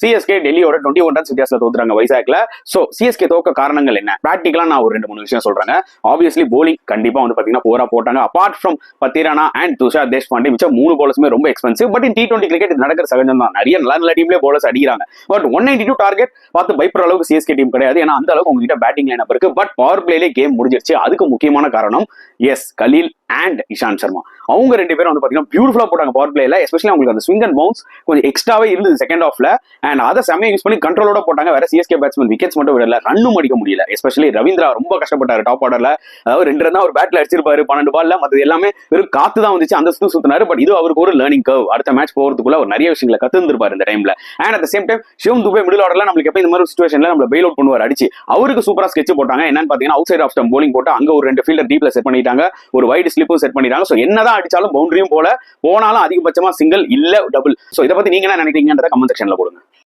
CSK டெல்லியோட 21 runs வித்தியாசத்துல தோத்துறாங்க வைசாக்ல. சோ சிஎஸ்கே தோக்க காரணங்கள் என்ன? பிராக்டிகலா நான் ஒரு 2-3 விஷயம் சொல்றேன். ஆப்வியஸ்லி போலிங் கண்டிப்பா வந்து பாத்தீங்கன்னா போரா போட்டாங்க. Apart from Pathirana and Tushar Deshpande மிச்சம் 3 பவுலர்ஸுமே ரொம்ப expensive. But in T20 cricket இது நடக்கிற சகஜம் தான். நிறைய நல்ல டீம்லேயே பவுலர்ஸ் அடிக்கிறாங்க. பட் 192 டார்கெட் பார்த்து பயப்படுற அளவுக்கு சிஎஸ்கே டீம் கிடையாது. ஏன்னா அந்த அளவுக்கு உங்ககிட்ட பேட்டிங் லைனப் இருக்கு. பட் பவர் பிளேலே கேம் முடிஞ்சிருச்சு. அதுக்கு முக்கியமான காரணம் கலீல் அண்ட் இஷாந்த் சர்மா. அவங்க 2 பேரும் வந்து பாத்தீங்கன்னா பியூட்டிஃபுல்லா போட்டாங்க பவர் பிளேல. எஸ்பெஷலி அவங்களுக்கு அந்த ஸ்விங் அண்ட் பவுன்ஸ் கொஞ்சம் எக்ஸ்ட்ராவே இருந்தது செகண்ட் ஹாஃப்ல. அண்ட் அதை செம்மையா யூஸ் பண்ணி கண்ட்ரோலோட போட்டாங்க. வேற சிஎஸ்கே பேட்ஸ்மேன் விக்கெட்ஸ் மட்டும் விடல, ரன்னும் அடிக்க முடியல. எஸ்பெஷலி ரவீந்திரா ரொம்ப கஷ்டப்பட்டாரு டாப் ஆர்டர்ல. அதாவது 2 ரன் ஒரு பேட்ல அடிச்சிருப்பாரு 12 பால்ல. மற்றது எல்லாமே வெறும் காத்து தான் வந்துச்சு. அந்த சுத்தினாரு. பட் இது அவருக்கு ஒரு லேர்னிங் கர்வ். அடுத்த மேட்ச் போறதுக்குள்ள ஒரு நிறைய விஷயங்களை கத்துருப்பாரு இந்த டைம்ல. And at same time Shivam Dube middle ஆர்டர்ல நம்மளுக்கு எப்ப இந்த மாதிரி சிச்சுவேஷன்ல நம்ம பெயில் அவுட் பண்ணுவார் அடிச்சு. அவருக்கு சூப்பரா ஸ்கெட்ச் போட்டாங்க. என்னன்னு பாத்தீங்கன்னா outside off stump bowling போட்டு அங்க ஒரு 2 ஃபீல்டர் டீப்ல செட் பண்ணிட்டாங்க. ஒரு வைட் ஸ்லிப்பும் செட் பண்ணிட்டாங்க. சோ என்னதான் அடிச்சாலும் பவுண்டரியும் போனாலும் அதிகபட்சமா சிங்கிள் இல்ல டபுள். சோ இதை பத்தி நீங்க என்ன நினைக்கிறீங்கன்றத கமெண்ட் செக்ஷன்ல போடுங்க.